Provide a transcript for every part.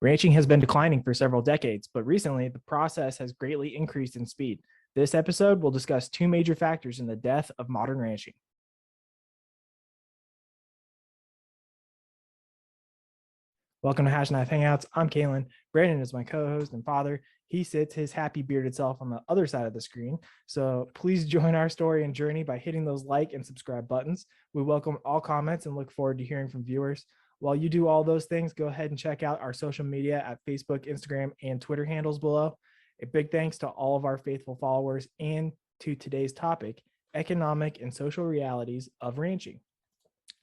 Ranching has been declining for several decades, but recently the process has greatly increased in speed. This episode will discuss two major factors in the death of modern ranching. Welcome to Hashknife Hangouts. I'm Calen. Brandon is my co-host and father. He sits his happy bearded self on the other side of the screen. So please join our story and journey by hitting those like and subscribe buttons. We welcome all comments and look forward to hearing from viewers. While you do all those things, go ahead and check out our social media at Facebook, Instagram, and Twitter handles below. A big thanks to all of our faithful followers and to today's topic, economic and social realities of ranching.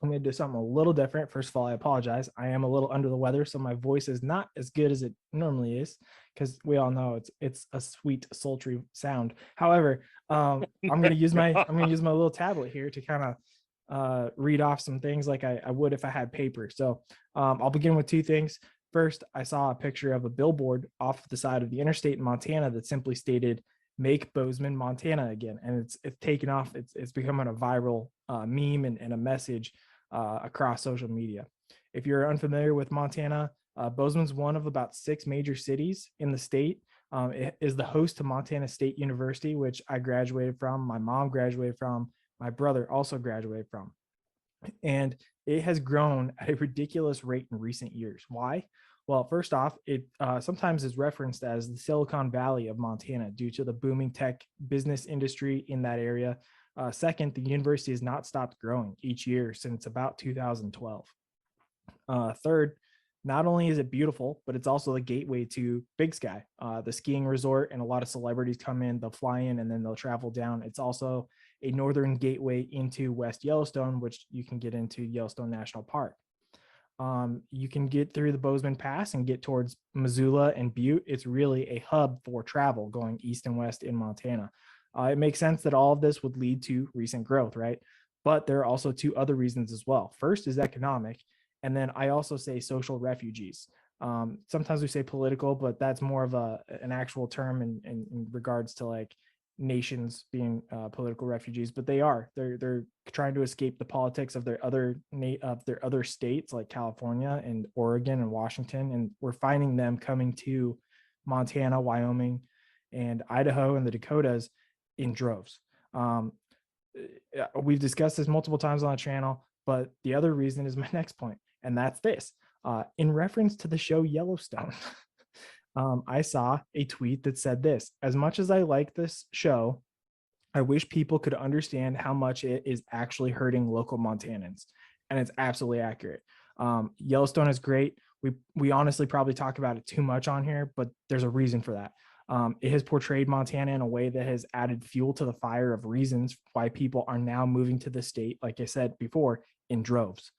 I'm going to do something a little different. First of all, I apologize. I am a little under the weather, so my voice is not as good as it normally is, because we all know it's a sweet, sultry sound. However, I'm going to use my little tablet here to kind of read off some things like I would if I had paper. So I'll begin with two things. First, I saw a picture of a billboard off the side of the interstate in Montana that simply stated "Make Bozeman, Montana again," and it's taken off. It's becoming a viral meme and a message across social media. If you're unfamiliar with Montana, Bozeman's one of about 6 major cities in the state. It is the host to Montana State University, which I graduated from, my mom graduated from, my brother also graduated from. And it has grown at a ridiculous rate in recent years. Why? Well, first off, it sometimes is referenced as the Silicon Valley of Montana due to the booming tech business industry in that area. Second, the university has not stopped growing each year since about 2012. Third, not only is it beautiful, but it's also the gateway to Big Sky, the skiing resort, and a lot of celebrities come in, they'll fly in, and then they'll travel down. It's also a northern gateway into West Yellowstone, which you can get into Yellowstone National Park. You can get through the Bozeman Pass and get towards Missoula and Butte. It's really a hub for travel going east and west in Montana. It makes sense that all of this would lead to recent growth, right? But there are also two other reasons as well. First is economic, and then I also say social refugees. Sometimes we say political, but that's more of an actual term in regards to like nations being political refugees. But they're trying to escape the politics of their other states like California and Oregon and Washington, and we're finding them coming to Montana, Wyoming, and Idaho and the Dakotas in droves. We've discussed this multiple times on the channel, but the other reason is my next point, and that's this. In reference to the show Yellowstone, I saw a tweet that said this: as much as I like this show, I wish people could understand how much it is actually hurting local Montanans. And it's absolutely accurate. Yellowstone is great. We honestly probably talk about it too much on here, but there's a reason for that. It has portrayed Montana in a way that has added fuel to the fire of reasons why people are now moving to the state, like I said before, in droves.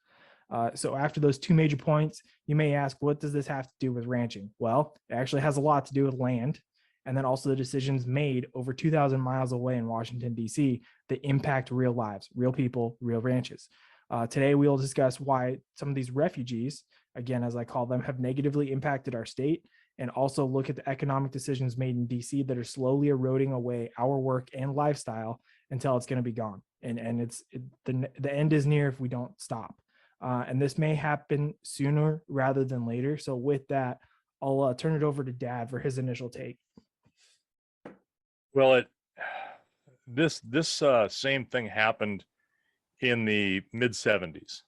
So after those two major points, you may ask, what does this have to do with ranching? Well, it actually has a lot to do with land, and then also the decisions made over 2,000 miles away in Washington, D.C. that impact real lives, real people, real ranches. Today, we will discuss why some of these refugees, again, as I call them, have negatively impacted our state, and also look at the economic decisions made in D.C. that are slowly eroding away our work and lifestyle until it's going to be gone. And the end is near if we don't stop. And this may happen sooner rather than later. So with that, I'll turn it over to Dad for his initial take. Well, this same thing happened in the mid 70s.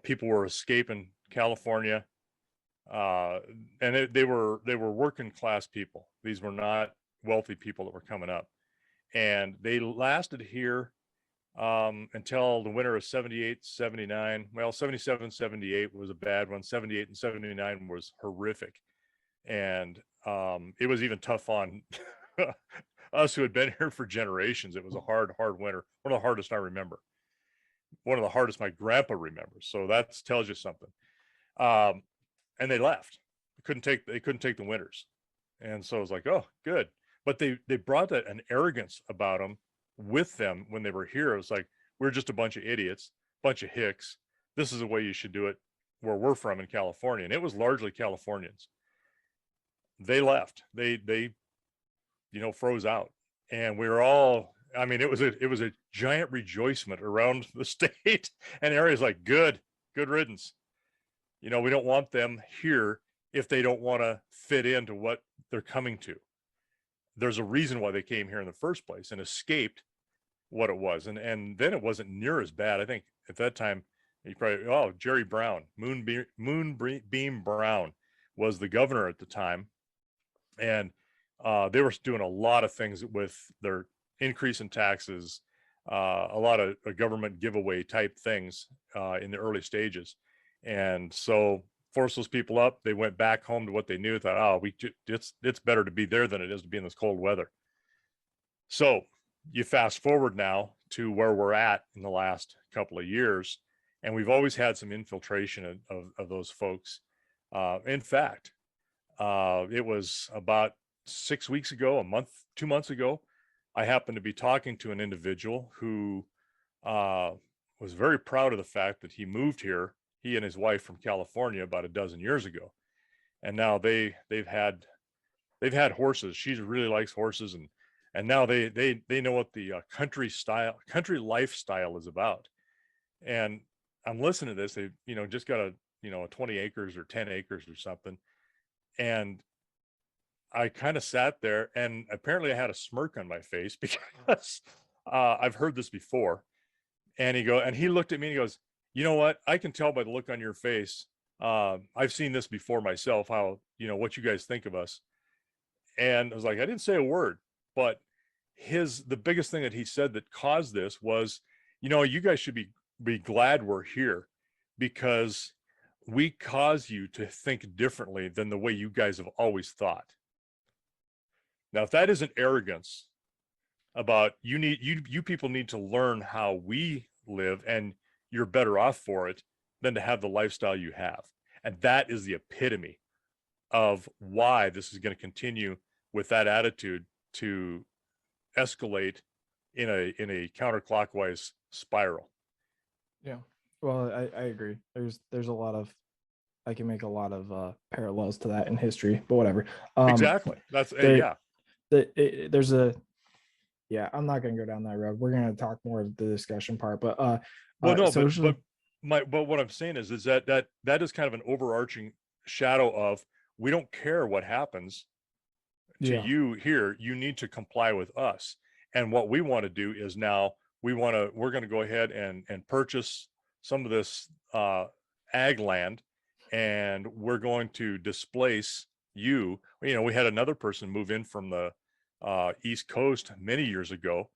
People were escaping California, and they were working class people. These were not wealthy people that were coming up, and they lasted here until the winter of 78, 79. Well, 77, 78 was a bad one. 78 and 79 was horrific, and it was even tough on us who had been here for generations. It was a hard winter, one of the hardest I remember, one of the hardest my grandpa remembers. So that tells you something. And they left. They couldn't take the winters, and so it was like, oh, good. But they brought an arrogance about them with them when they were here. It was like, we're just a bunch of idiots, bunch of hicks. This is the way you should do it where we're from in California. And it was largely Californians. They left. They froze out, and we were all, I mean, it was a giant rejoicement around the state and areas like good riddance. You know, we don't want them here if they don't want to fit into what they're coming to. There's a reason why they came here in the first place and escaped what it was. And then it wasn't near as bad. I think at that time, you probably, oh, Jerry Brown, Moonbeam Brown was the governor at the time. And they were doing a lot of things with their increase in taxes, a lot of government giveaway type things in the early stages. And so forced those people up. They went back home to what they knew. Thought, oh, it's better to be there than it is to be in this cold weather. So you fast forward now to where we're at in the last couple of years, and we've always had some infiltration of those folks. In fact, it was about 6 weeks ago, 2 months ago, I happened to be talking to an individual who was very proud of the fact that he moved here, he and his wife, from California about a dozen years ago. And now they've had horses. She really likes horses, and now they know what the country lifestyle is about. And I'm listening to this. They, just got a 20 acres or 10 acres or something. And I kind of sat there, and apparently I had a smirk on my face because I've heard this before. And he looked at me and he goes, you know what? I can tell by the look on your face. I've seen this before myself, how, what you guys think of us. And I was like, I didn't say a word, but the biggest thing that he said that caused this was, you guys should be glad we're here, because we cause you to think differently than the way you guys have always thought. Now, if that isn't arrogance about you people need to learn how we live, and you're better off for it than to have the lifestyle you have. And that is the epitome of why this is going to continue with that attitude to escalate in a counterclockwise spiral. Yeah. Well, I agree. There's a lot of, I can make a lot of parallels to that in history, but whatever. Exactly. That's yeah. There's a, yeah, I'm not going to go down that road. We're going to talk more of the discussion part, but well, no, socially, but what I'm saying is that is kind of an overarching shadow of, we don't care what happens to you here. You need to comply with us. And what we want to do is now we're going to go ahead and purchase some of this ag land, and we're going to displace you. We had another person move in from the East Coast many years ago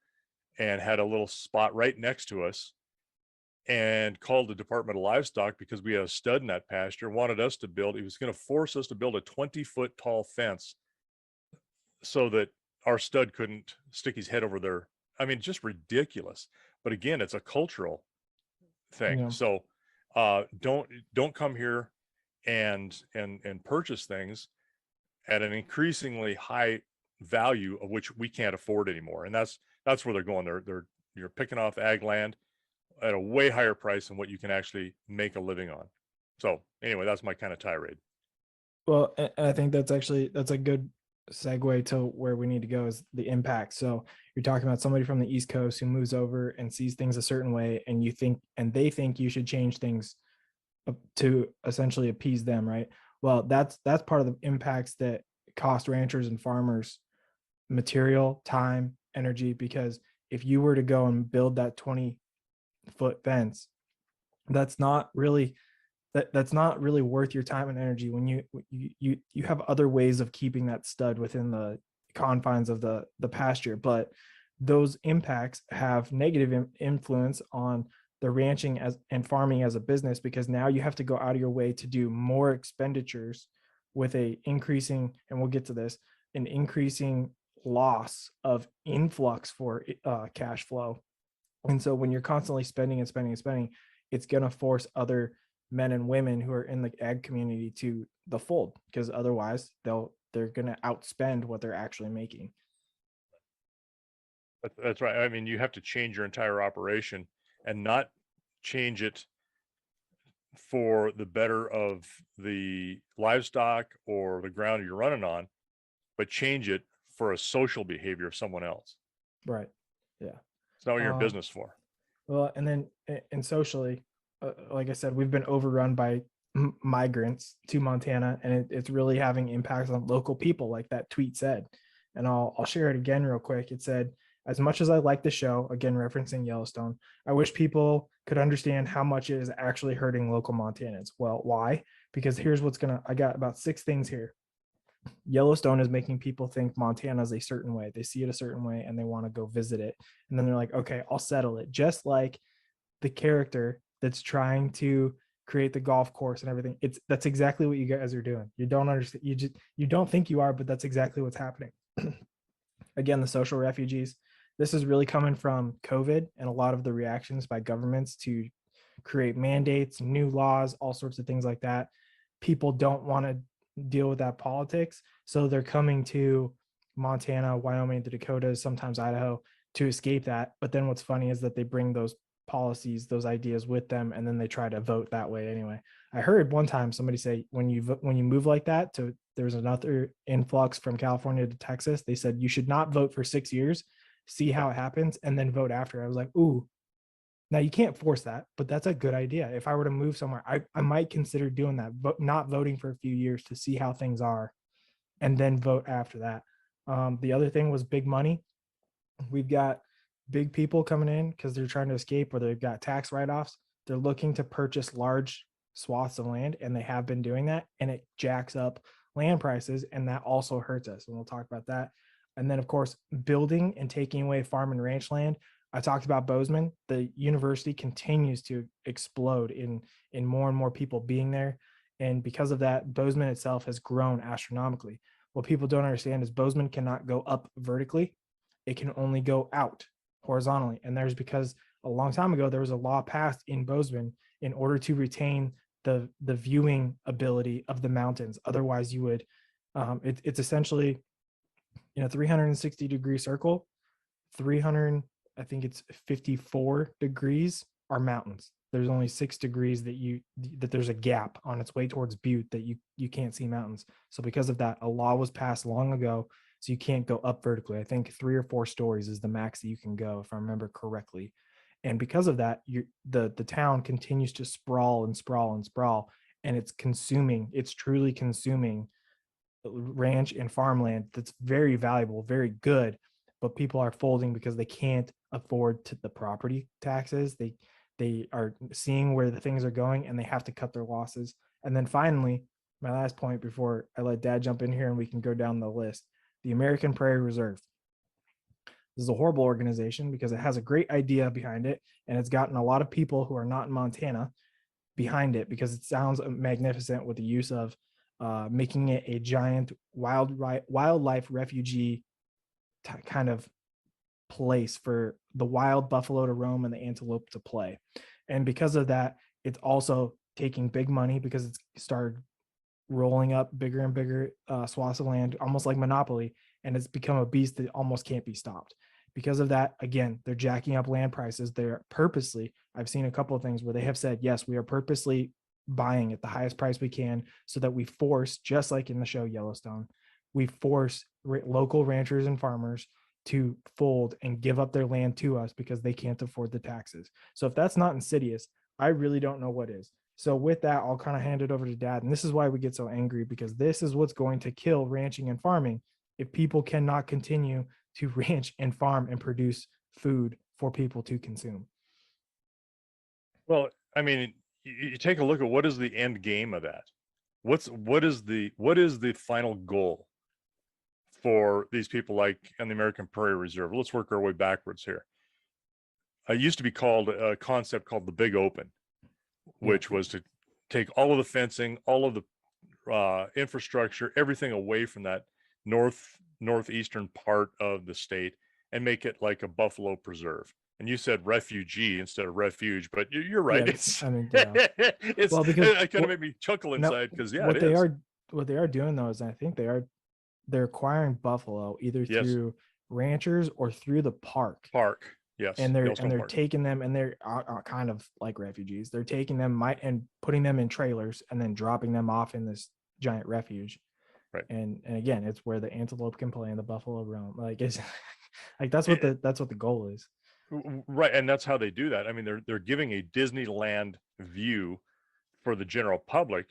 and had a little spot right next to us, and called the Department of Livestock because we had a stud in that pasture, wanted us to build, he was going to force us to build a 20-foot tall fence so that our stud couldn't stick his head over there. I mean, just ridiculous. But again, it's a cultural thing. Yeah. So don't come here and purchase things at an increasingly high value of which we can't afford anymore. And that's where they're going. You're picking off ag land at a way higher price than what you can actually make a living on. So anyway, that's my kind of tirade. Well, I think that's a good segue to where we need to go, is the impact. So you're talking about somebody from the East Coast who moves over and sees things a certain way, and they think you should change things to essentially appease them, right? Well, that's part of the impacts that cost ranchers and farmers material, time, energy, because if you were to go and build that 20-foot fence, that's not really worth your time and energy when you have other ways of keeping that stud within the confines of the pasture. But those impacts have negative influence on the ranching and farming as a business, because now you have to go out of your way to do more expenditures with an increasing loss of influx for cash flow. And so when you're constantly spending and spending and spending, it's going to force other men and women who are in the ag community to the fold, because otherwise they're going to outspend what they're actually making. That's right. I mean, you have to change your entire operation, and not change it for the better of the livestock or the ground you're running on, but change it for a social behavior of someone else. Right. Yeah. It's not what you're in business for. Well, and then socially, like I said, we've been overrun by migrants to Montana, and it's really having impacts on local people, like that tweet said. And I'll share it again real quick. It said, as much as I like the show, again referencing Yellowstone, I wish people could understand how much it is actually hurting local Montanans. Well, why? Because here's what's gonna. I got about 6 things here. Yellowstone is making people think Montana is a certain way. They see it a certain way and they want to go visit it. And then they're like, okay, I'll settle it. Just like the character that's trying to create the golf course and everything. That's exactly what you guys are doing. You don't understand. You don't think you are, but that's exactly what's happening. Again, the social refugees. This is really coming from COVID and a lot of the reactions by governments to create mandates, new laws, all sorts of things like that. People don't want to deal with that politics, so they're coming to Montana, Wyoming, the Dakotas, sometimes Idaho to escape that. But then what's funny is that they bring those policies, those ideas with them, and then they try to vote that way anyway. I heard one time somebody say when you move like that to there's another influx from California to Texas, they said you should not vote for 6 years, see how it happens, and then vote after. I was like, ooh, now you can't force that, but that's a good idea. If I were to move somewhere, I might consider doing that, but not voting for a few years to see how things are and then vote after that. The other thing was big money. We've got big people coming in because they're trying to escape or they've got tax write-offs. They're looking to purchase large swaths of land, and they have been doing that, and it jacks up land prices, and that also hurts us. And we'll talk about that. And then, of course, building and taking away farm and ranch land. I talked about Bozeman. The university continues to explode in more and more people being there. And because of that, Bozeman itself has grown astronomically. What people don't understand is Bozeman cannot go up vertically. It can only go out horizontally. And there's because a long time ago, there was a law passed in Bozeman in order to retain the viewing ability of the mountains. Otherwise, you would, it's essentially in a 360-degree circle, 300, I think it's 54 degrees are mountains. There's only 6 degrees that there's a gap on its way towards Butte that you can't see mountains. So because of that, a law was passed long ago, so you can't go up vertically. I think 3 or 4 stories is the max that you can go, if I remember correctly. And because of that, the town continues to sprawl and sprawl and sprawl, and it's truly consuming ranch and farmland that's very valuable, very good, but people are folding because they can't afford the property taxes. They are seeing where the things are going and they have to cut their losses. And then finally, my last point before I let Dad jump in here and we can go down the list, the American Prairie Reserve. This is a horrible organization because it has a great idea behind it, and it's gotten a lot of people who are not in Montana behind it because it sounds magnificent with the use of making it a giant wildlife refugee kind of place for the wild buffalo to roam and the antelope to play. And because of that, it's also taking big money because it's started rolling up bigger and bigger swaths of land, almost like Monopoly, and it's become a beast that almost can't be stopped. Because of that, again, they're jacking up land prices. They're purposely, I've seen a couple of things where they have said, yes, we are purposely buying at the highest price we can so that we force, just like in the show Yellowstone, we force local ranchers and farmers to fold and give up their land to us because they can't afford the taxes. So if that's not insidious, I really don't know what is. So with that, I'll kind of hand it over to Dad. And this is why we get so angry, because this is what's going to kill ranching and farming if people cannot continue to ranch and farm and produce food for people to consume. Well, I mean, you take a look at what is the end game of that. What is the final goal for these people like in the American Prairie Reserve? Let's work our way backwards here. It used to be called a concept called the Big Open, which was to take all of the fencing, all of the infrastructure, everything away from that northeastern part of the state and make it like a buffalo preserve. And you said refugee instead of refuge, but you're right. Yeah, It's, I mean, yeah. it's, Well, because it kind of made me chuckle inside because yeah, what it they is. what they are doing though is I think they're acquiring buffalo either Yes. through ranchers or through the park. Yes. And they're Park. taking them, and they're kind of like refugees. They're taking them and putting them in trailers and then dropping them off in this giant refuge. Right. And again, it's where the antelope can play and the buffalo roam. Like it's like that's what the goal is. Right, and that's how they do that. I mean, they're giving a Disneyland view for the general public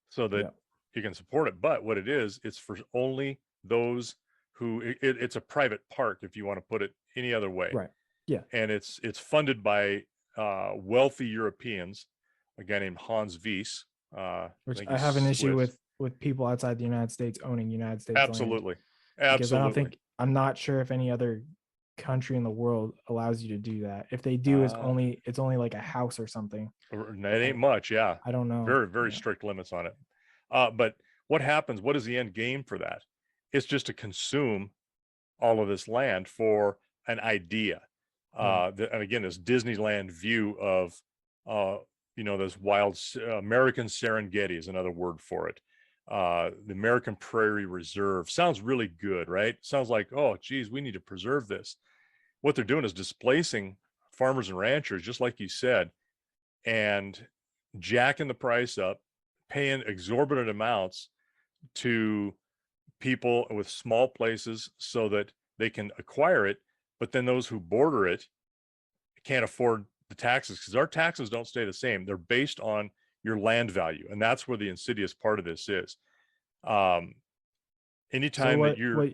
so that Yeah. you can support it. But what it is, it's for only those who it's a private park, if you want to put it any other way. Right. Yeah. And it's funded by wealthy Europeans, a guy named Hans Wies. Which think I he's have an issue Swiss. with people outside the United States owning United States land, Absolutely. because I don't Absolutely. think, I'm not sure if any other country in the world allows you to do that. If they do, it's only like a house or something. That ain't much. Yeah. I don't know. Very, very Yeah. strict limits on it. But what happens? What is the end game for that? It's just to consume all of this land for an idea. Right. And again, this Disneyland view of, this wild American Serengeti is another word for it. The American Prairie Reserve sounds really good, right? Sounds like, oh, geez, we need to preserve this. What they're doing is displacing farmers and ranchers, just like you said, and jacking the price up, paying exorbitant amounts to people with small places so that they can acquire it. But then those who border it can't afford the taxes, because our taxes don't stay the same. They're based on your land value. And that's where the insidious part of this is. Anytime that you're,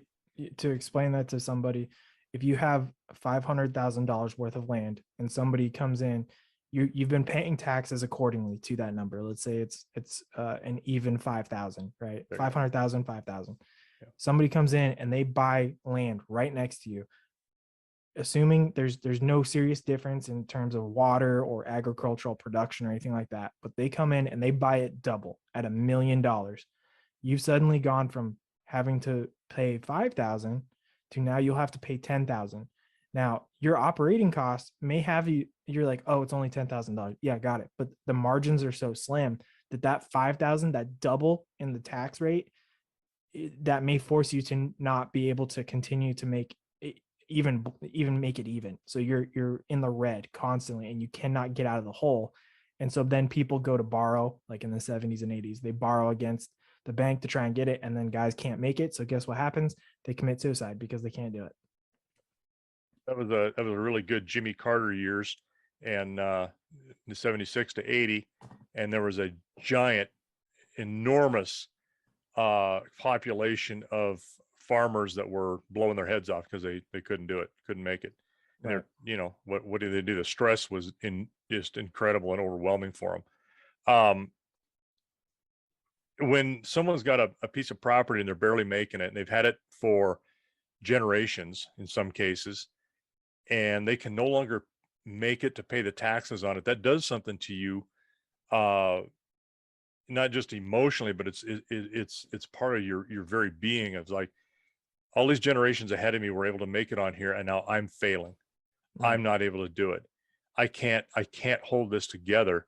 to explain that to somebody, if you have $500,000 worth of land and somebody comes in, you've been paying taxes accordingly to that number. Let's say it's an even 5,000, right? 500,000, 5,000. Yeah. Somebody comes in and they buy land right next to you, assuming there's no serious difference in terms of water or agricultural production or anything like that, but they come in and they buy it double at $1 million. You've suddenly gone from having to pay 5,000 to now you'll have to pay 10,000. Now your operating costs may have you're like, oh, it's only $10,000. Yeah, got it. But the margins are so slim that 5,000, that double in the tax rate, that may force you to not be able to continue to make it, even make it even. So you're in the red constantly and you cannot get out of the hole. And so then people go to borrow, like in the 70s and 80s, they borrow against the bank to try and get it, and then guys can't make it. So guess what happens? They commit suicide because they can't do it. That was a really good Jimmy Carter years, and the 76 to 80, and there was a giant, enormous population of farmers that were blowing their heads off because they couldn't do it, couldn't make it. And Right. they're, what did they do? The stress was just incredible and overwhelming for them. When someone's got a piece of property and they're barely making it, and they've had it for generations in some cases, and they can no longer make it to pay the taxes on it, that does something to you, not just emotionally, but it's part of your very being. It's like, all these generations ahead of me were able to make it on here, and now I'm failing. Right. I'm not able to do it. I can't hold this together.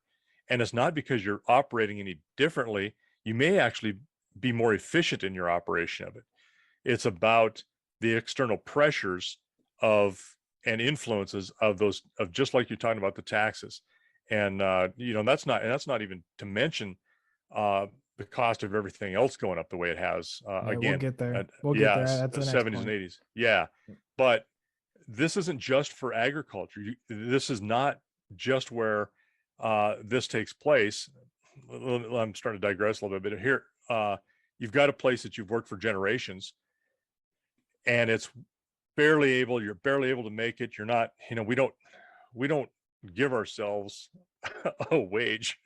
And it's not because you're operating any differently. You may actually be more efficient in your operation of it. It's about the external pressures and influences of those, of just like you're talking about the taxes. And that's not even to mention the cost of everything else going up the way it has. Yeah, Again, we'll get there. We'll get there. That's the next 70s point. and 80s. Yeah. But this isn't just for agriculture. This is not just where this takes place. I'm starting to digress a little bit, but here, you've got a place that you've worked for generations, and you're barely able to make it. You're not, we don't give ourselves a wage.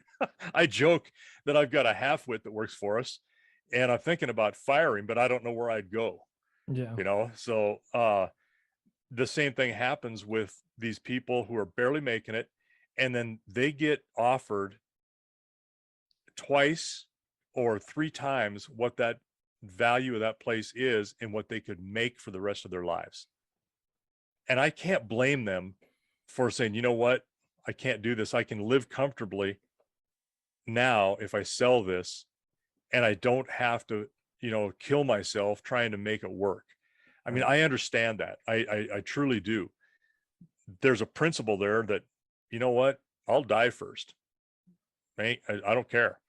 I joke that I've got a half-wit that works for us, and I'm thinking about firing, but I don't know where I'd go. Yeah. So the same thing happens with these people who are barely making it, and then they get offered twice or three times what that value of that place is and what they could make for the rest of their lives. And I can't blame them for saying, you know what, I can't do this. I can live comfortably now if I sell this, and I don't have to, kill myself trying to make it work. I mean, I understand that. I truly do. There's a principle there that, you know what, I'll die first. Right? I don't care.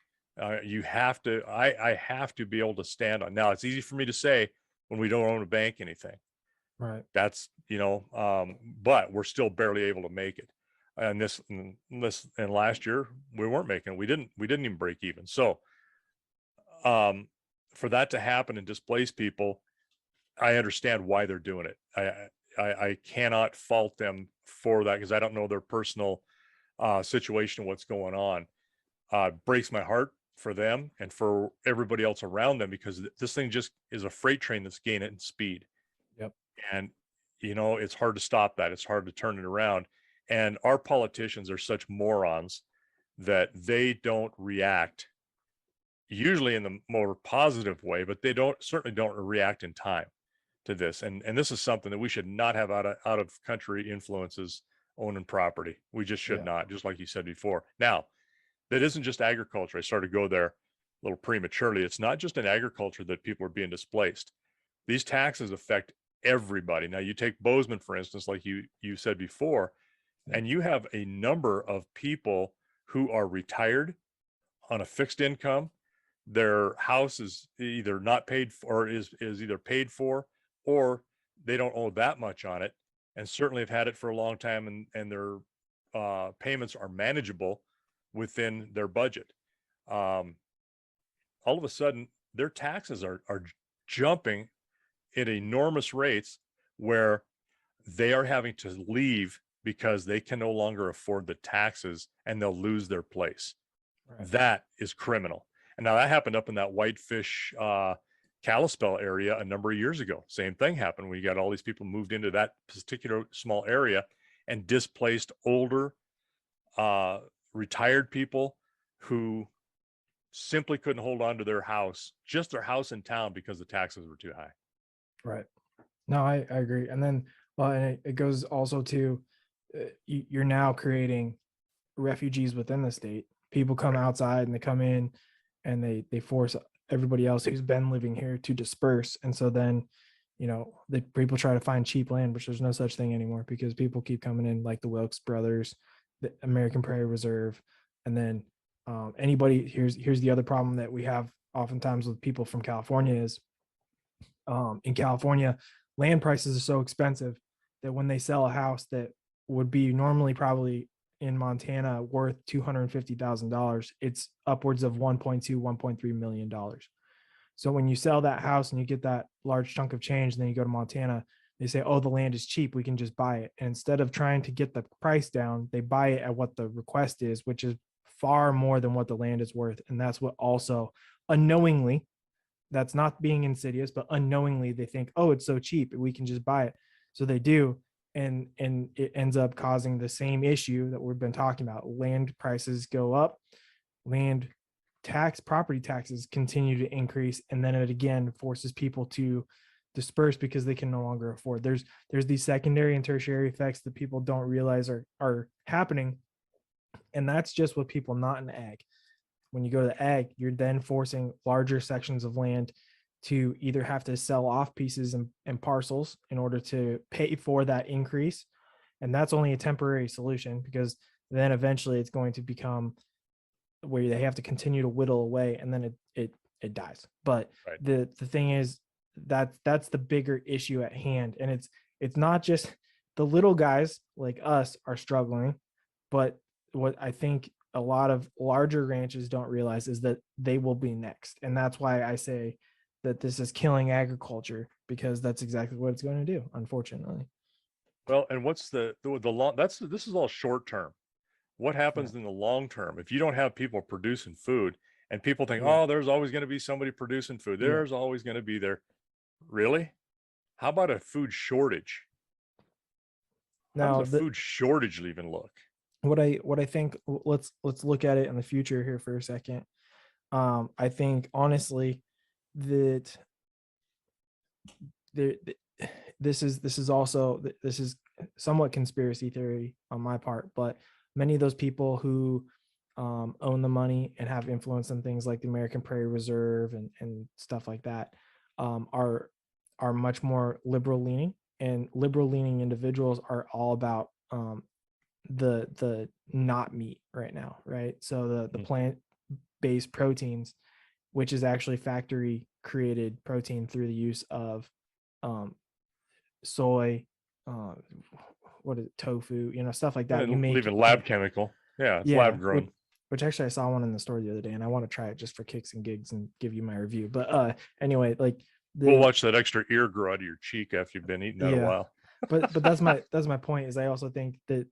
You have to, I have to be able to stand on. Now, it's easy for me to say when we don't own a bank anything. Right. That's, but we're still barely able to make it. And and last year we weren't making it. We didn't even break even. So um, for that to happen and displace people, I understand why they're doing it. I cannot fault them for that because I don't know their personal situation, what's going on. Breaks my heart for them and for everybody else around them because this thing just is a freight train that's gaining speed. Yep. And, it's hard to stop that. It's hard to turn it around. And our politicians are such morons that they don't react usually in the more positive way, but they certainly don't react in time to this. And this is something that we should not have out of country influences owning property. We just should Yeah. not, just like you said before. Now, that isn't just agriculture. I started to go there a little prematurely. It's not just in agriculture that people are being displaced. These taxes affect everybody. Now, you take Bozeman, for instance, like you said before, Yeah. and you have a number of people who are retired on a fixed income. Their house is either not paid for, or is either paid for, or they don't owe that much on it, and certainly have had it for a long time, and their payments are manageable within their budget. Um, all of a sudden, their taxes are jumping at enormous rates, where they are having to leave because they can no longer afford the taxes and they'll lose their place. Right. That is criminal. And now that happened up in that Whitefish Kalispell area a number of years ago. Same thing happened. We got all these people moved into that particular small area and displaced older, retired people who simply couldn't hold on to their house, just their house in town, because the taxes were too high. Right. No, I agree. And then, well, and it goes also to you're now creating refugees within the state. People come Right. outside and they come in and they force everybody else who's been living here to disperse. And so then, the people try to find cheap land, which there's no such thing anymore because people keep coming in, like the Wilkes brothers, the American Prairie Reserve, and then anybody. Here's the other problem that we have oftentimes with people from California is in California, land prices are so expensive that when they sell a house that would be normally probably in Montana worth $250,000, it's upwards of 1.2, $1.3 million. So when you sell that house and you get that large chunk of change, and then you go to Montana, they say, oh, the land is cheap, we can just buy it. And instead of trying to get the price down, they buy it at what the request is, which is far more than what the land is worth. And that's what also unknowingly, that's not being insidious, but unknowingly they think, oh, it's so cheap, we can just buy it. So they do. And it ends up causing the same issue that we've been talking about. Land prices go up, land property taxes continue to increase, and then it again forces people to disperse because they can no longer afford. There's these secondary and tertiary effects that people don't realize are happening, and that's just with people not in ag. When you go to the ag, you're then forcing larger sections of land to either have to sell off pieces and parcels in order to pay for that increase. And that's only a temporary solution because then eventually it's going to become where they have to continue to whittle away, and then it dies. But Right. the thing is that's the bigger issue at hand. And it's not just the little guys like us are struggling, but what I think a lot of larger ranches don't realize is that they will be next. And that's why I say that this is killing agriculture, because that's exactly what it's going to do, unfortunately. Well, and what's the long, this is all short term. What Yeah. happens in the long term if you don't have people producing food, and people think, Yeah. oh, there's always going to be somebody producing food. Yeah. There's always going to be there. Really? How about a food shortage? How does Now, a food shortage even look? what I think, let's look at it in the future here for a second. I think honestly that the, this is somewhat conspiracy theory on my part, but many of those people who own the money and have influence on things like the American Prairie Reserve and stuff like that are much more liberal leaning, and liberal leaning individuals are all about the not meat right now, right? So the plant based proteins, which is actually factory created protein through the use of um, soy, uh, what is it, tofu, stuff like that. You make Leaving lab chemical. Yeah, it's yeah, lab grown. which actually I saw one in the store the other day, and I want to try it just for kicks and gigs and give you my review. But anyway, like We'll the watch that extra ear grow out of your cheek after you've been eating that a yeah, while. but that's my point. Is I also think that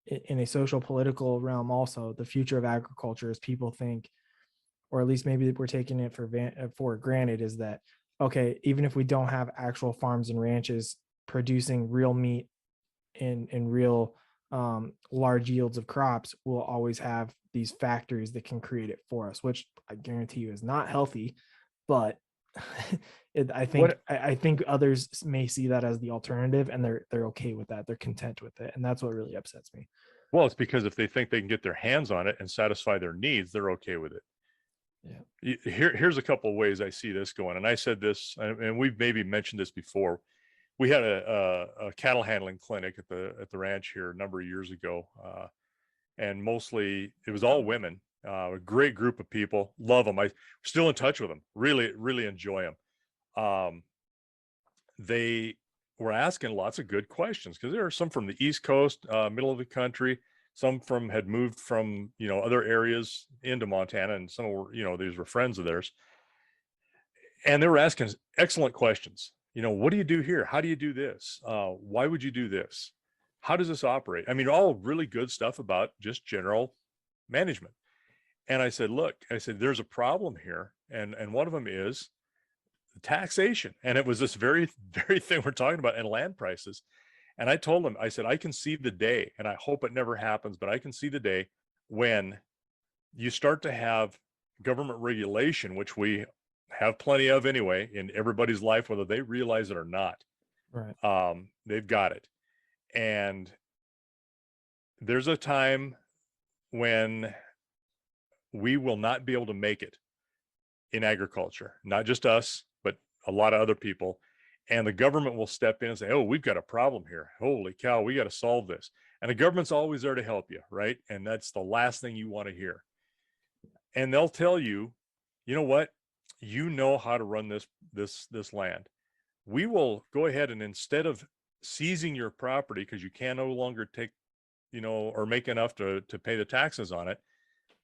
in a social political realm, also the future of agriculture is people think, or at least maybe we're taking it for granted, is that okay, even if we don't have actual farms and ranches producing real meat in real large yields of crops, we'll always have these factories that can create it for us, which I guarantee you is not healthy. But I think others may see that as the alternative, and they're okay with that. They're content with it, and that's what really upsets me. Well, it's because if they think they can get their hands on it and satisfy their needs, they're okay with it. Yeah. Here's a couple of ways I see this going. And I said this, and we've maybe mentioned this before. We had a cattle handling clinic at the ranch here a number of years ago, and mostly it was all women. A great group of people, love them. I'm still in touch with them. Really enjoy them. They were asking lots of good questions because there are some from the East Coast, middle of the country. Some had moved from other areas into Montana, and some were these were friends of theirs, and they were asking excellent questions. What do you do here? How do you do this? Why would you do this? How does this operate? I mean, all really good stuff about just general management. And I said, look, there's a problem here, and one of them is taxation. And it was this very thing we're talking about, and land prices. And I told him, I said, I can see the day, and I hope it never happens, but I can see the day when you start to have government regulation, which we have plenty of anyway in everybody's life, whether they realize it or not. Right. They've got it. And there's a time when we will not be able to make it in agriculture, not just us, but a lot of other people. And the government will step in and say, oh, we've got a problem here. Holy cow, we got to solve this. And the government's always there to help you, right? And that's the last thing you want to hear. And they'll tell you, you know what? You know how to run this land. We will go ahead, and instead of seizing your property because you can no longer take, or make enough to pay the taxes on it,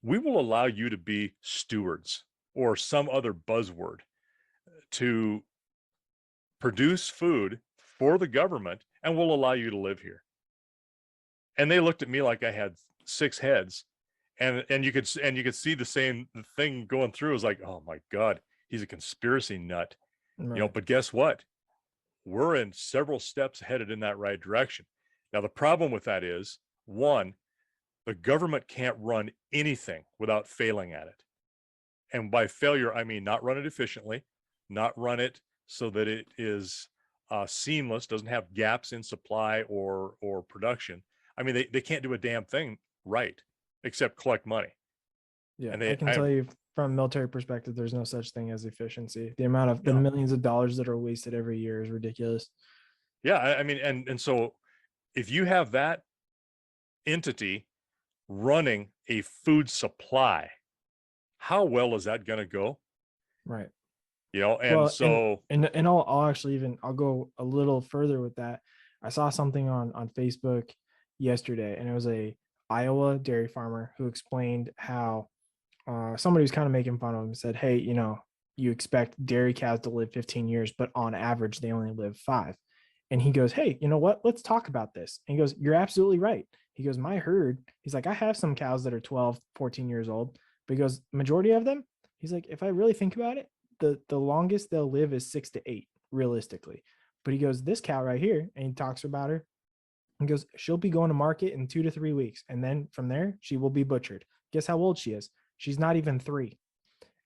we will allow you to be stewards or some other buzzword to produce food for the government, and we'll allow you to live here. And they looked at me like I had 6 heads, and you could see the same thing going through. It was like, oh my God, he's a conspiracy nut. Right. But guess what? We're in several steps headed in that right direction. Now, the problem with that is, one, the government can't run anything without failing at it. And by failure, I mean not run it efficiently, not run it so that it is seamless, doesn't have gaps in supply or production. I mean, they can't do a damn thing right except collect money. Yeah, And I can tell you from a military perspective, there's no such thing as efficiency. The amount of the millions of dollars that are wasted every year is ridiculous. Yeah, I mean, and so if you have that entity running a food supply, how well is that going to go? Right. And Well, so and I'll actually I'll go a little further with that. I saw something on Facebook yesterday, and it was a Iowa dairy farmer who explained how somebody was kind of making fun of him, said, hey, you expect dairy cows to live 15 years, but on average they only live 5. And he goes, hey, you know what, let's talk about this. And he goes, you're absolutely right. He goes, my herd, he's like, I have some cows that are 12, 14 years old, but he goes, majority of them, he's like, if I really think about it, the longest they'll live is 6 to 8 realistically. But he goes, this cow right here, and he talks about her, he goes, she'll be going to market in 2 to 3 weeks, and then from there she will be butchered. Guess how old she is? She's not even 3.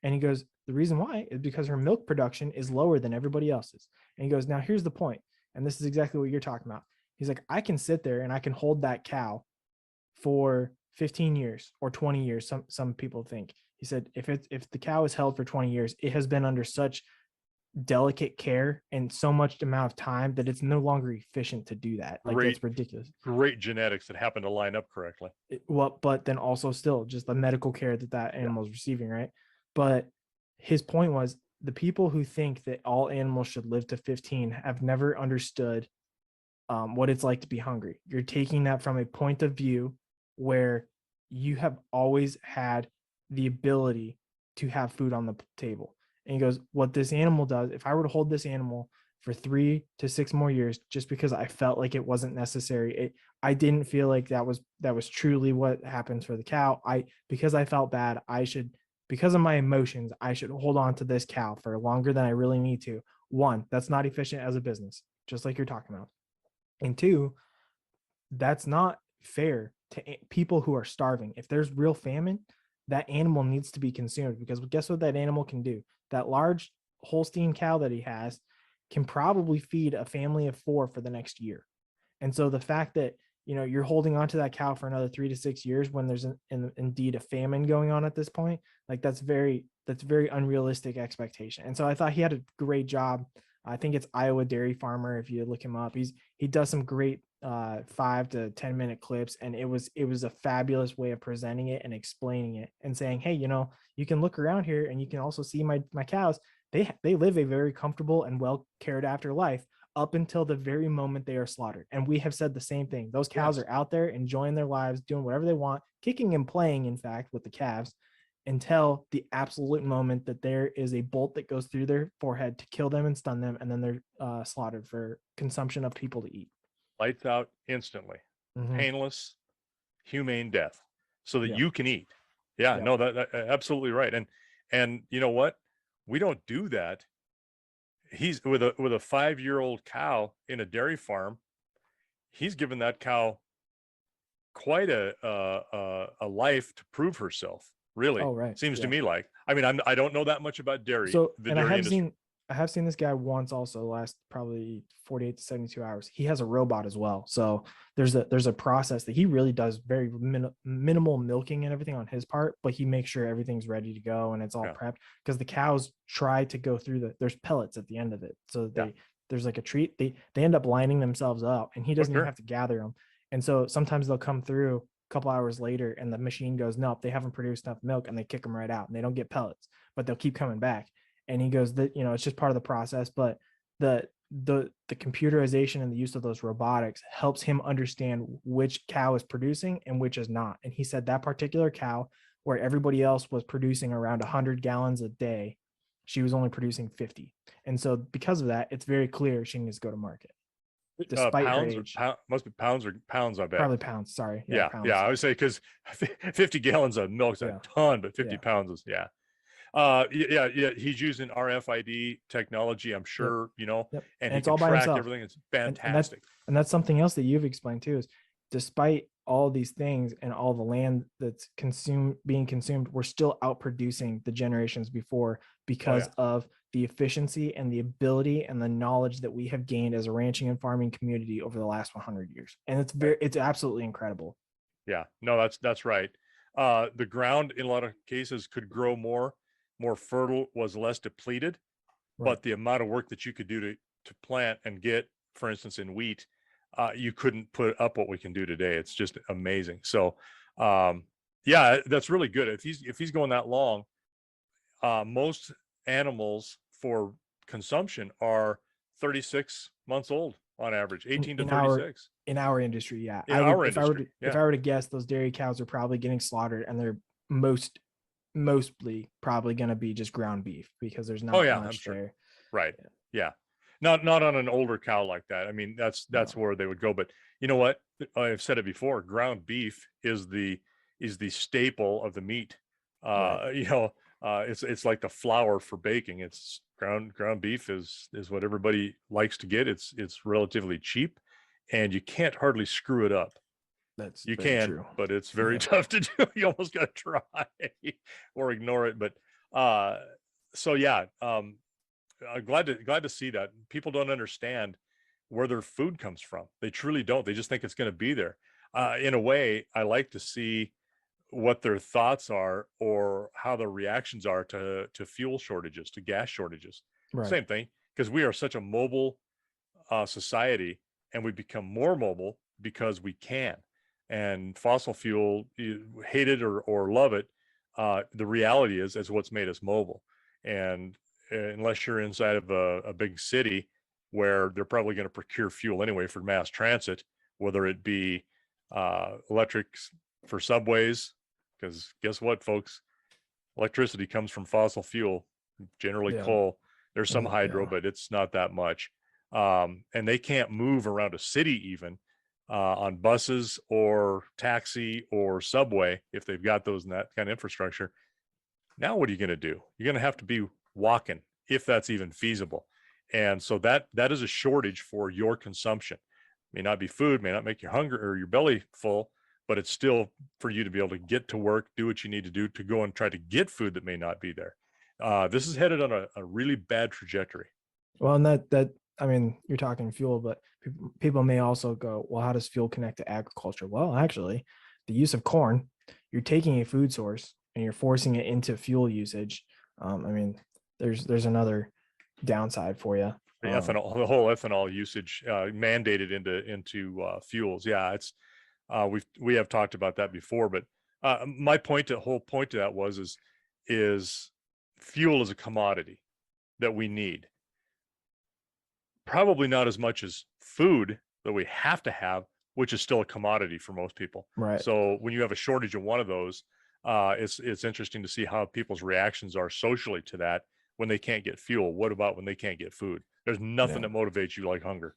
And he goes, the reason why is because her milk production is lower than everybody else's. And he goes, now here's the point, and this is exactly what you're talking about. He's like, I can sit there and I can hold that cow for 15 years or 20 years. Some people think. He said, if the cow is held for 20 years, it has been under such delicate care and so much amount of time that it's no longer efficient to do that. Like, that's ridiculous. Great genetics that happen to line up correctly. But then also still just the medical care that animal is receiving, right? But his point was, the people who think that all animals should live to 15 have never understood what it's like to be hungry. You're taking that from a point of view where you have always had the ability to have food on the table. And he goes, what this animal does, if I were to hold this animal for 3 to 6 more years, just because I felt like it wasn't necessary, I didn't feel like that was truly what happens for the cow. Because I felt bad, because of my emotions, I should hold on to this cow for longer than I really need to. One, that's not efficient as a business, just like you're talking about. And two, that's not fair to people who are starving. If there's real famine, that animal needs to be consumed, because guess what that animal can do? That large Holstein cow that he has can probably feed a family of 4 for the next year. And so the fact that, you're holding on to that cow for another 3 to 6 years when there's indeed a famine going on at this point, like that's very unrealistic expectation. And so I thought he had a great job. I think it's Iowa Dairy Farmer. If you look him up, he does some great 5 to 10 minute clips, and it was a fabulous way of presenting it and explaining it and saying, hey, you can look around here and you can also see my cows. They live a very comfortable and well cared after life up until the very moment they are slaughtered. And we have said the same thing. Those cows Yes. are out there enjoying their lives, doing whatever they want, kicking and playing, in fact, with the calves, until the absolute moment that there is a bolt that goes through their forehead to kill them and stun them, and then they're slaughtered for consumption of people to eat. Lights out instantly, Mm-hmm. painless, humane death, so that Yeah. you can eat. Yeah, Yeah. no, that absolutely right. And you know what? We don't do that. He's with a 5-year-old cow in a dairy farm. He's given that cow quite a life to prove herself. Really, Oh, right. seems to Yeah. me like. I mean, I don't know that much about dairy, So, the and I dairy have industry. seen this guy once also, the last probably 48 to 72 hours. He has a robot as well. So there's a process that he really does very minimal milking and everything on his part, but he makes sure everything's ready to go and it's all Yeah, prepped, because the cows try to go through there's pellets at the end of it. So yeah, there's like a treat. They end up lining themselves up, and he for doesn't even sure. have to gather them. And so sometimes they'll come through a couple hours later and the machine goes, nope, they haven't produced enough milk, and they kick them right out and they don't get pellets, but they'll keep coming back. And he goes that, it's just part of the process, but the computerization and the use of those robotics helps him understand which cow is producing and which is not. And he said that particular cow, where everybody else was producing around 100 gallons a day, she was only producing 50. And so because of that, it's very clear she needs to go to market despite her Pounds or age. must be pounds or pounds, I bet. Probably pounds. Sorry. Yeah, Yeah, yeah. pounds. I would say because 50 gallons of milk's a Yeah. ton, but 50 Yeah. pounds is, yeah. Yeah. He's using RFID technology, I'm Yep. sure, Yep. and And he it's can all by track himself. everything. It's And that's fantastic. something else that you've explained too, is despite all these things and all the land that's being consumed, we're still outproducing the generations before, Oh because yeah, of the efficiency and the ability and the knowledge that we have gained as a ranching and farming community over the last 100 years. And it's absolutely incredible. yeah. No, that's right. The ground in a lot of cases could grow more fertile, was less depleted, Right. but the amount of work that you could do to plant and get, for instance, in wheat, you couldn't put up what we can do today. It's just amazing. So, yeah, that's really good. If he's going that long, most animals for consumption are 36 months old on average, in, 18 to in our 36 in our industry, yeah. in I would, our industry. if Yeah. I were to guess, those dairy cows are probably getting slaughtered, and they're mostly probably going to be just ground beef, because there's Oh not yeah, I'm much sure. there. Right. Yeah. Yeah. Not on an older cow like that. I mean, that's No. where they would go. But you know what? I've said it before. Ground beef is the staple of the meat. Right. It's like the flour for baking. It's ground beef is what everybody likes to get. It's relatively cheap, and you can't hardly screw it up. That's You very can, true. but it's very Yeah. tough to do. You almost got to try or ignore it. But uh, so yeah, glad to see that. People don't understand where their food comes from. They truly don't. They just think it's going to be there. In a way, I like to see what their thoughts are or how their reactions are to fuel shortages, to gas shortages. Right. Same thing, because we are such a mobile society, and we become more mobile because we can. And fossil fuel, you hate it or love it, the reality is what's made us mobile. And unless you're inside of a big city where they're probably going to procure fuel anyway for mass transit, whether it be electrics for subways, because guess what, folks? Electricity comes from fossil fuel, generally Yeah. coal. There's some hydro, Yeah. but it's not that much. And they can't move around a city even on buses or taxi or subway if they've got those and that kind of infrastructure. Now, what are you going to do? You're going to have to be walking if that's even feasible. And so that is a shortage for your consumption. May not be food, may not make you hungry or your belly full, but it's still for you to be able to get to work, do what you need to do to go and try to get food that may not be there. This is headed on a really bad trajectory. Well, and that I mean, you're talking fuel, but people may also go, well, how does fuel connect to agriculture? Well, actually, the use of corn, you're taking a food source and you're forcing it into fuel usage. I mean, there's another downside for you. The ethanol, the whole ethanol usage mandated into fuels. Yeah, it's we have talked about that before, but my point, the whole point to that is fuel is a commodity that we need. Probably not as much as food that we have to have, which is still a commodity for most people. Right. So when you have a shortage of one of those, it's interesting to see how people's reactions are socially to that when they can't get fuel. What about when they can't get food? There's nothing that motivates you like hunger.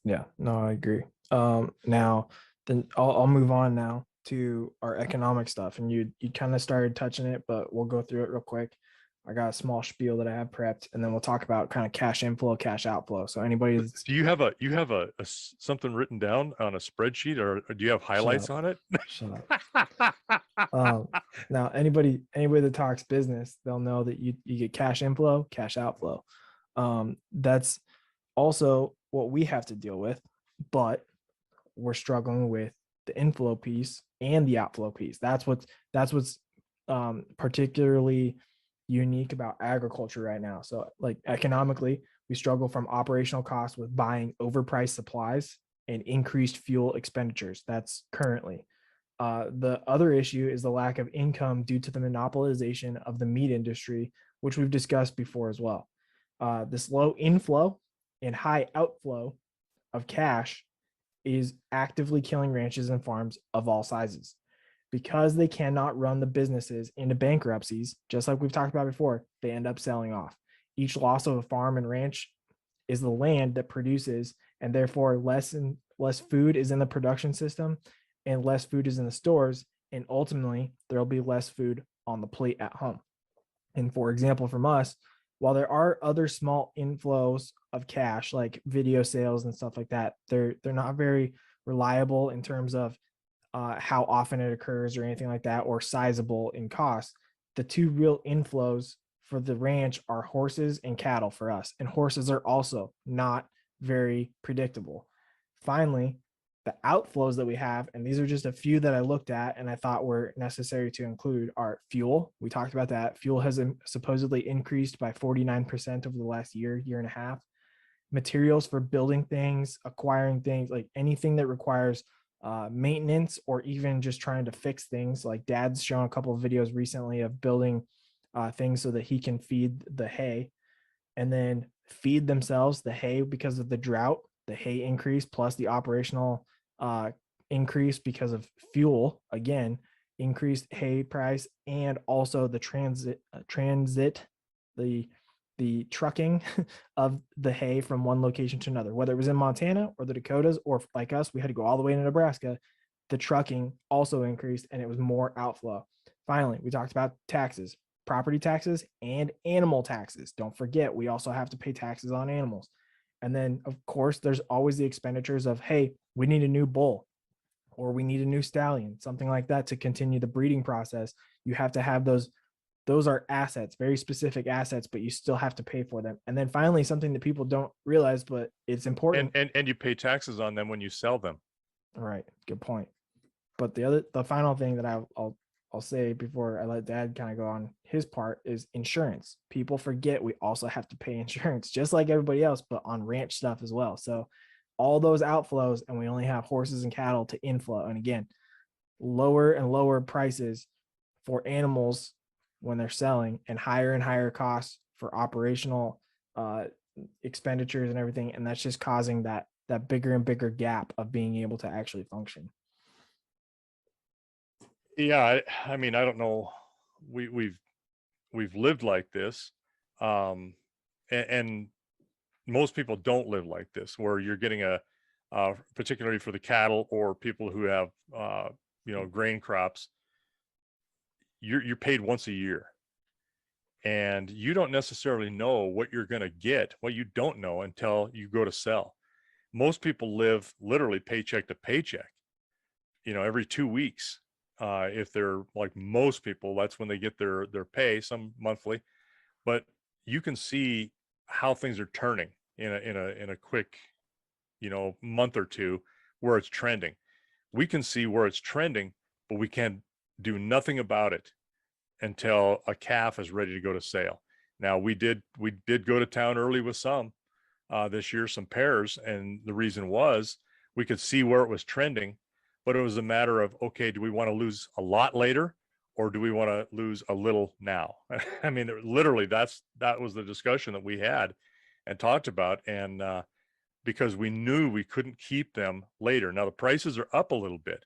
Yeah, no, I agree. Now then I'll move on now to our economic stuff, and you kind of started touching it, but we'll go through it real quick. I got a small spiel that I have prepped, and then we'll talk about kind of cash inflow, cash outflow. So anybody that's Do you have a something written down on a spreadsheet, or do you have highlights on it? shut up. Now anybody that talks business, they'll know that you get cash inflow, cash outflow. That's also what we have to deal with, but we're struggling with the inflow piece and the outflow piece. That's what's particularly unique about agriculture right now. So like economically, we struggle from operational costs with buying overpriced supplies and increased fuel expenditures. That's currently. The other issue is the lack of income due to the monopolization of the meat industry, which we've discussed before as well. This low inflow and high outflow of cash is actively killing ranches and farms of all sizes. Because they cannot run the businesses into bankruptcies, just like we've talked about before, they end up selling off. Each loss of a farm and ranch is the land that produces, and therefore less food is in the production system and less food is in the stores. And ultimately, there'll be less food on the plate at home. And for example, from us, while there are other small inflows of cash like video sales and stuff like that, they're not very reliable in terms of how often it occurs or anything like that, or sizable in cost. The two real inflows for the ranch are horses and cattle for us, and horses are also not very predictable. Finally, the outflows that we have, and these are just a few that I looked at and I thought were necessary to include, are fuel. We talked about that. Fuel has supposedly increased by 49% over the last year and a half. Materials for building things, acquiring things, like anything that requires maintenance or even just trying to fix things. Like Dad's shown a couple of videos recently of building things so that he can feed the hay and then feed themselves the hay because of the drought, the hay increase plus the operational increase because of fuel, again, increased hay price, and also the transit, the trucking of the hay from one location to another, whether it was in Montana or the Dakotas, or like us, we had to go all the way to Nebraska. The trucking also increased and it was more outflow. Finally, we talked about taxes, property taxes and animal taxes. Don't forget, we also have to pay taxes on animals. And then, of course, there's always the expenditures of, hey, we need a new bull or we need a new stallion, something like that to continue the breeding process. You have to have those. Those are assets, very specific assets, but you still have to pay for them. And then finally, something that people don't realize, but it's important. And you pay taxes on them when you sell them. All right, good point. But the final thing that I'll say before I let Dad kind of go on his part is insurance. People forget we also have to pay insurance, just like everybody else, but on ranch stuff as well. So all those outflows, and we only have horses and cattle to inflow. And again, lower and lower prices for animals when they're selling, and higher costs for operational expenditures and everything, and that's just causing that bigger and bigger gap of being able to actually function. Yeah, I mean, I don't know. We've lived like this, and most people don't live like this, where you're getting particularly for the cattle or people who have grain crops. You're paid once a year, and you don't necessarily know what you're going to get. What you don't know until you go to sell. Most people live literally paycheck to paycheck. Every 2 weeks. If they're like most people, that's when they get their pay, some monthly. But you can see how things are turning in a quick, month or two, where it's trending. We can see where it's trending, but we can do nothing about it until a calf is ready to go to sale. Now we did go to town early with some this year, some pairs, and the reason was we could see where it was trending, but it was a matter of, okay, do we want to lose a lot later, or do we want to lose a little now? I mean, literally, that was the discussion that we had and talked about, and because we knew we couldn't keep them later. Now the prices are up a little bit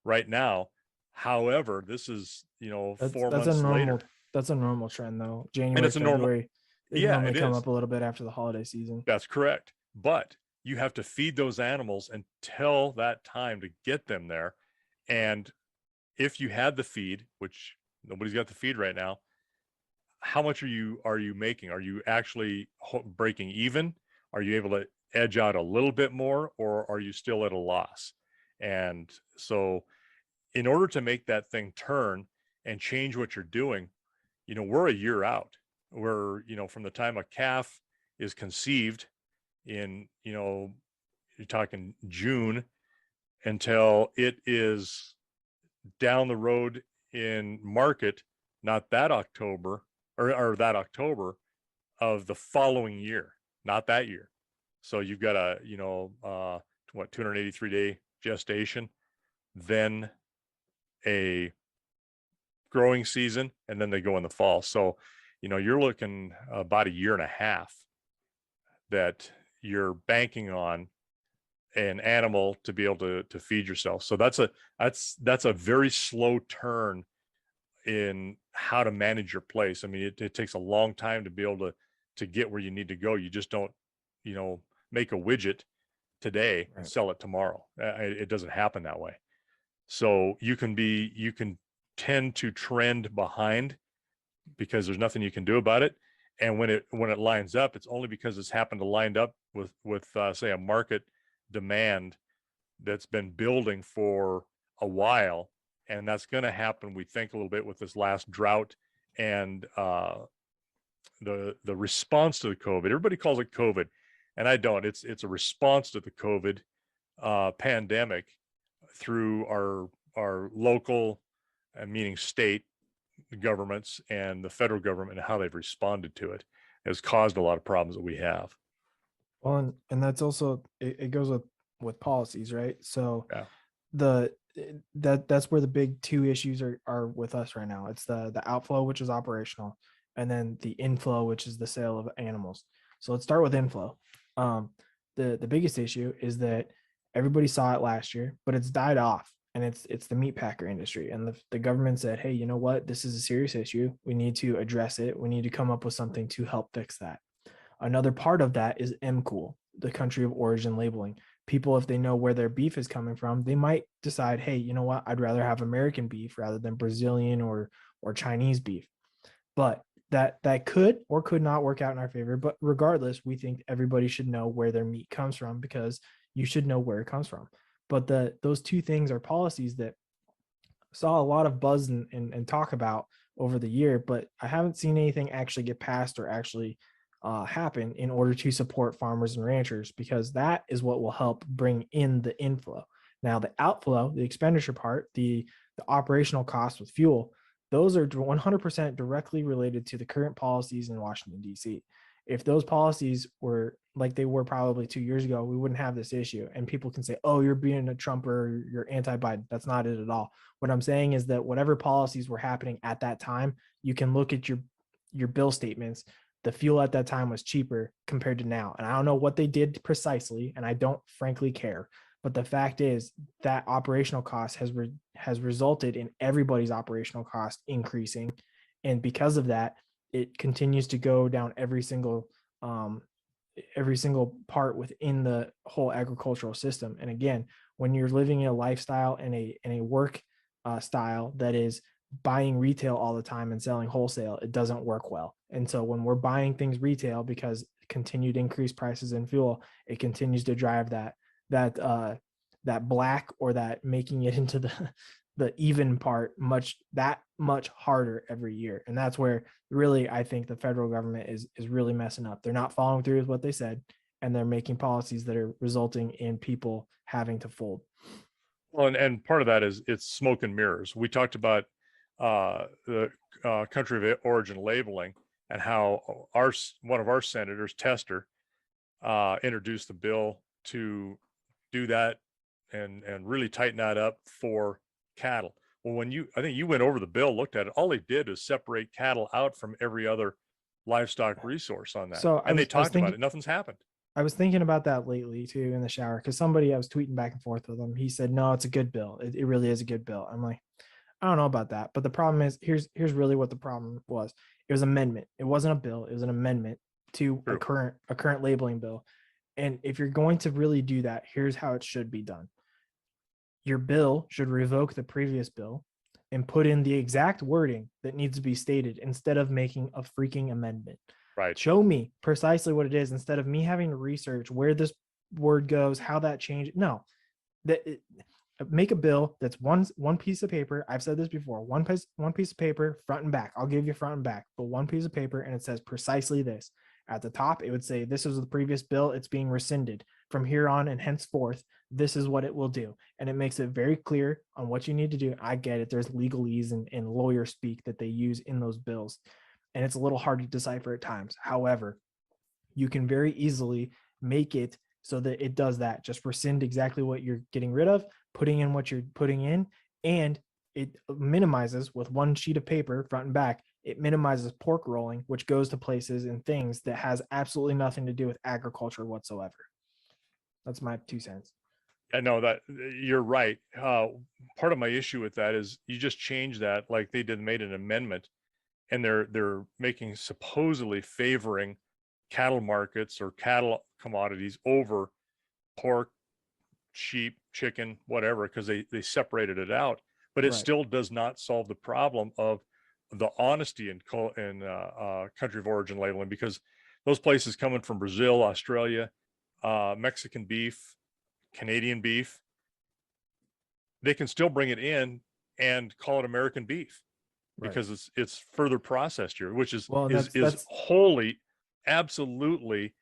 right now. However, this is That's 4 months later, that's a normal trend though. and January, it's a normal. February, they Yeah, normally it come is. up a little bit after the holiday season. That's correct. But you have to feed those animals until that time to get them there. And if you had the feed, which nobody's got the feed right now, how much are you making? Are you actually breaking even? Are you able to edge out a little bit more, or are you still at a loss? And so in order to make that thing turn and change what you're doing, we're a year out. We're, from the time a calf is conceived in, you're talking June, until it is down the road in market, not that October or that October of the following year, not that year. So you've got a, 283-day gestation, then a growing season, and then they go in the fall. So, you're looking about a year and a half that you're banking on an animal to be able to feed yourself. So that's a very slow turn in how to manage your place. I mean, it takes a long time to be able to get where you need to go. You just don't, make a widget today and Right. sell it tomorrow. It doesn't happen that way. So you can tend to trend behind because there's nothing you can do about it. And when it lines up, it's only because it's happened to line up with say a market demand that's been building for a while, and that's going to happen, we think, a little bit with this last drought and the response to the COVID. Everybody calls it COVID, and I don't. It's a response to the COVID pandemic through our local, meaning state governments and the federal government, and how they've responded to it has caused a lot of problems that we have. Well, and that's also it goes with policies, right? So Yeah. that's where the big two issues are with us right now. It's the outflow, which is operational, and then the inflow, which is the sale of animals. So let's start with inflow. The biggest issue is that everybody saw it last year, but it's died off, and it's the meat packer industry. And the government said, hey, you know what? This is a serious issue. We need to address it. We need to come up with something to help fix that. Another part of that is MCOOL, the country of origin labeling. People, if they know where their beef is coming from, they might decide, hey, you know what? I'd rather have American beef rather than Brazilian or Chinese beef. But that could or could not work out in our favor. But regardless, we think everybody should know where their meat comes from, because you should know where it comes from. But those two things are policies that saw a lot of buzz and talk about over the year, but I haven't seen anything actually get passed or actually happen in order to support farmers and ranchers, because that is what will help bring in the inflow. Now, the outflow, the expenditure part, the operational costs with fuel, those are 100% directly related to the current policies in Washington, D.C. If those policies were like they were probably 2 years ago, we wouldn't have this issue. And people can say, oh, you're being a Trumper, you're anti-Biden. That's not it at all. What I'm saying is that whatever policies were happening at that time, you can look at your bill statements the fuel at that time was cheaper compared to now. And I don't know what they did precisely, and I don't frankly care. But the fact is that operational cost has resulted in everybody's operational cost increasing, and because of that, it continues to go down every single part within the whole agricultural system. And again, when you're living in a lifestyle and a work style that is buying retail all the time and selling wholesale, it doesn't work well. And so when we're buying things retail, because continued increased prices in fuel, it continues to drive that black, or that making it into the even part much harder every year. And that's where really I think the federal government is really messing up. They're not following through with what they said, and they're making policies that are resulting in people having to fold. Well, and part of that is it's smoke and mirrors. We talked about the country of origin labeling, and how one of our senators, Tester, introduced the bill to do that and really tighten that up for cattle. Well, I think you went over the bill, looked at it, all they did is separate cattle out from every other livestock resource on that. So they talked about it. Nothing's happened. I was thinking about that lately too in the shower, because I was tweeting back and forth with him. He said, no, it's a good bill. It really is a good bill. I'm like, I don't know about that. But the problem is, here's really what the problem was. It was an amendment. It wasn't a bill. It was an amendment to a current labeling bill. And if you're going to really do that, here's how it should be done. Your bill should revoke the previous bill and put in the exact wording that needs to be stated, instead of making a freaking amendment. Right. Show me precisely what it is, instead of me having to research where this word goes, how that changed. No, make a bill that's one piece of paper. I've said this before, one piece of paper, front and back. I'll give you front and back, but one piece of paper, and it says precisely this. At the top, it would say, this is the previous bill. It's being rescinded. From here on and henceforth, this is what it will do. And it makes it very clear on what you need to do. I get it. There's legalese and lawyer speak that they use in those bills, and it's a little hard to decipher at times. However, you can very easily make it so that it does that. Just rescind exactly what you're getting rid of, putting in what you're putting in, and it minimizes with one sheet of paper, front and back. It minimizes pork rolling, which goes to places and things that has absolutely nothing to do with agriculture whatsoever. That's my 2 cents. I know that you're right. Part of my issue with that is you just change that, like they made an amendment, and they're making supposedly favoring cattle markets or cattle commodities over pork, sheep, chicken, whatever, because they separated it out. But it still does not solve the problem of the honesty in country of origin labeling, because those places coming from Brazil, Australia, Mexican beef, Canadian beef, they can still bring it in and call it American beef, because it's further processed here, which is wholly, absolutely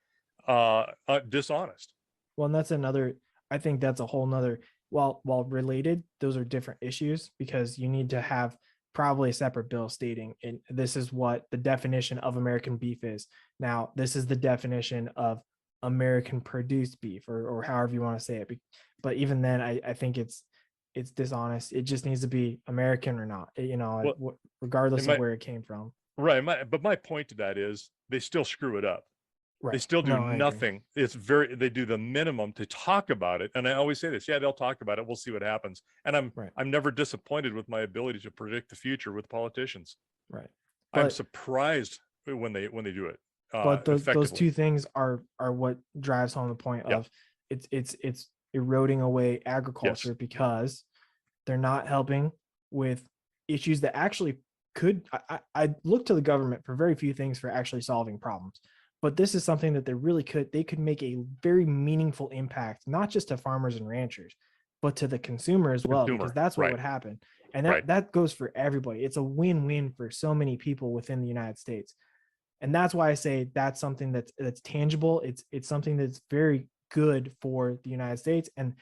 dishonest. Well, and that's I think that's a whole nother, while related, those are different issues, because you need to have probably a separate bill stating, and this is what the definition of American beef is. Now, this is the definition of American produced beef, or however you want to say it. But even then, I think it's dishonest. It just needs to be American or not, regardless of where it came from. Right. But my point to that is they still screw it up. Right. They still do nothing. They do the minimum to talk about it. And I always say this, they'll talk about it. We'll see what happens. And I'm never disappointed with my ability to predict the future with politicians. Right. I'm surprised when they do it. But those two things are what drives home the point of it's eroding away agriculture, because they're not helping with issues that actually could. I look to the government for very few things for actually solving problems. But this is something that they could make a very meaningful impact, not just to farmers and ranchers, but to the consumer as well, because that's what would happen. And that goes for everybody. It's a win-win for so many people within the United States. And that's why I say that's something that's tangible. It's something that's very good for the United States. And,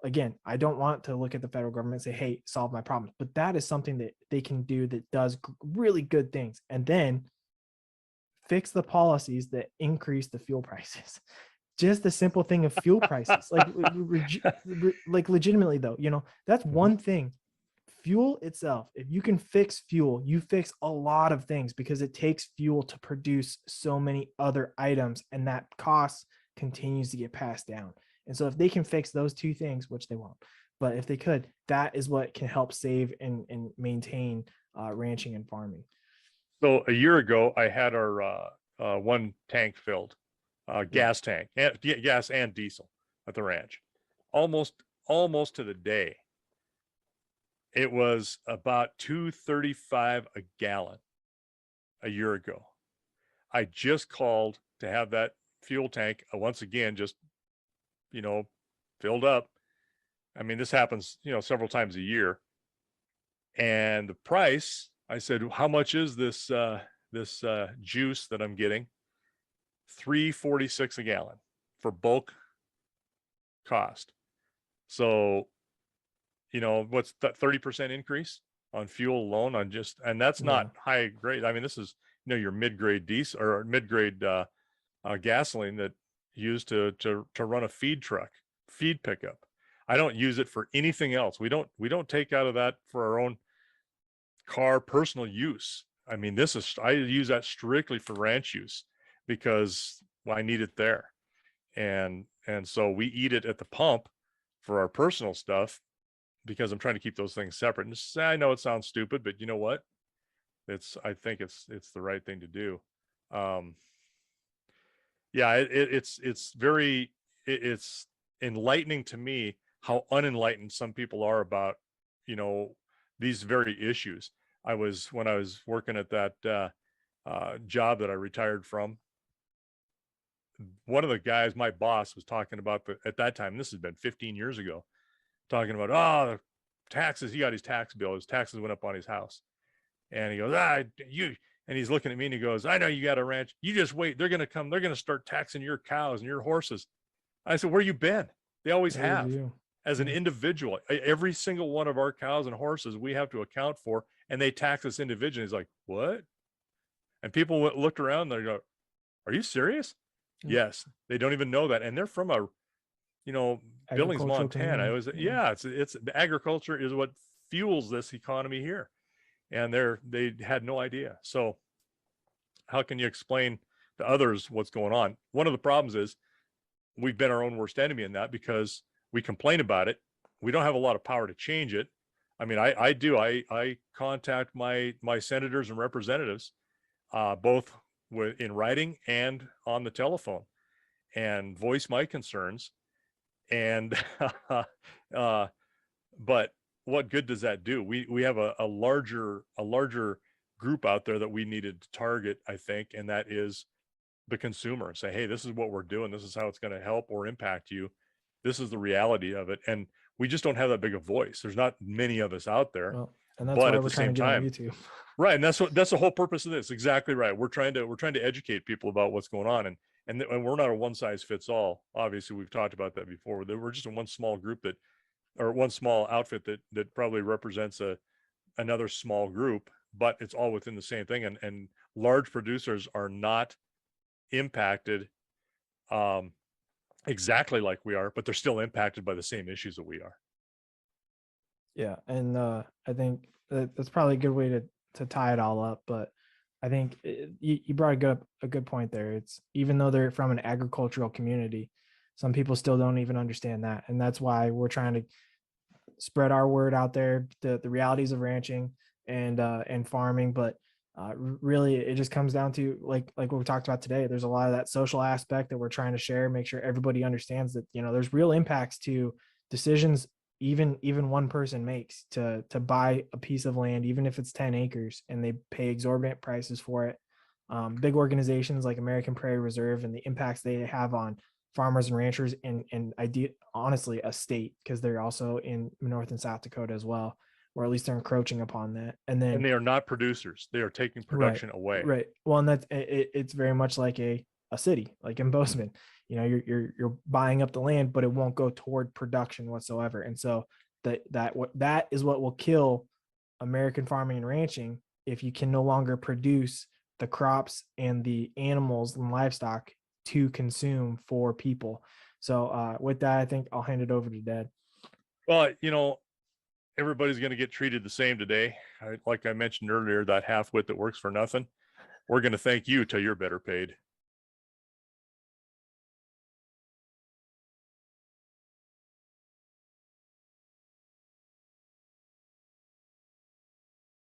again, I don't want to look at the federal government and say, hey, solve my problems. But that is something that they can do that does really good things. And then fix the policies that increase the fuel prices. Just the simple thing of fuel prices, like legitimately though, that's one thing. fuel itself, if you can fix fuel, you fix a lot of things, because it takes fuel to produce so many other items, and that cost continues to get passed down. And so if they can fix those two things, which they won't, but if they could, that is what can help save and maintain ranching and farming. So a year ago, I had our one tank filled, gas tank, gas and diesel at the ranch, almost to the day. It was about $2.35 a gallon a year ago. I just called to have that fuel tank once again, just, filled up. I mean, this happens, several times a year. And the price, I said, how much is this juice that I'm getting? $3.46 a gallon for bulk cost. So, what's that 30% increase on fuel alone and that's not high grade. I mean, this is, your mid-grade diesel or mid-grade gasoline that used to run a feed pickup. I don't use it for anything else. We don't take out of that for our own car personal use. I mean, I use that strictly for ranch use because I need it there. And so we eat it at the pump for our personal stuff because I'm trying to keep those things separate. And I know it sounds stupid, but you know what? I think it's the right thing to do. Yeah, it's enlightening to me how unenlightened some people are about, these very issues. When I was working at that job that I retired from, one of the guys, my boss, was talking about at that time, this has been 15 years ago, talking about, the taxes. He got his tax bill. His taxes went up on his house. And he goes, and he's looking at me and he goes, I know you got a ranch. You just wait. They're going to start taxing your cows and your horses. I said, where you been? They always have. As an individual, every single one of our cows and horses we have to account for, and they tax us individually. He's like, what? And people looked around and they go, are you serious? Yes. They don't even know that. And they're from Billings, Montana. It was, it's agriculture is what fuels this economy here. And they had no idea. So how can you explain to others what's going on? One of the problems is we've been our own worst enemy in that because we complain about it. We don't have a lot of power to change it. I mean, I do. I contact my senators and representatives, both in writing and on the telephone, and voice my concerns. And but what good does that do? We have a larger group out there that we needed to target, I think, and that is the consumer. Say, hey, this is what we're doing. This is how it's going to help or impact you. This is the reality of it. And we just don't have that big a voice. There's not many of us out there. Well, and that's why we're trying to get on YouTube. Right. And that's the whole purpose of this. Exactly right. We're trying to educate people about what's going on. And we're not a one size fits all. Obviously, we've talked about that before. We're just in one small group or one small outfit that probably represents another small group, but it's all within the same thing. And large producers are not impacted exactly like we are, but they're still impacted by the same issues that we are. Yeah. And I think that's probably a good way to tie it all up. But I think you brought a good point there. It's even though they're from an agricultural community, some people still don't even understand that. And that's why we're trying to spread our word out there, the realities of ranching and farming. But really, it just comes down to like what we talked about today. There's a lot of that social aspect that we're trying to share, make sure everybody understands that, there's real impacts to decisions even one person makes to buy a piece of land, even if it's 10 acres, and they pay exorbitant prices for it. Big organizations like American Prairie Reserve and the impacts they have on farmers and ranchers and honestly a state, because they're also in North and South Dakota as well, or at least they're encroaching upon that. And they are not producers. They are taking production away. Right. Well, and that's it's very much like a city, like in Bozeman. You're buying up the land, but it won't go toward production whatsoever. And so that is what will kill American farming and ranching, if you can no longer produce the crops and the animals and livestock to consume for people. So with that, I think I'll hand it over to Dad. Well, everybody's going to get treated the same today. Like I mentioned earlier, that half wit that works for nothing. We're going to thank you till you're better paid.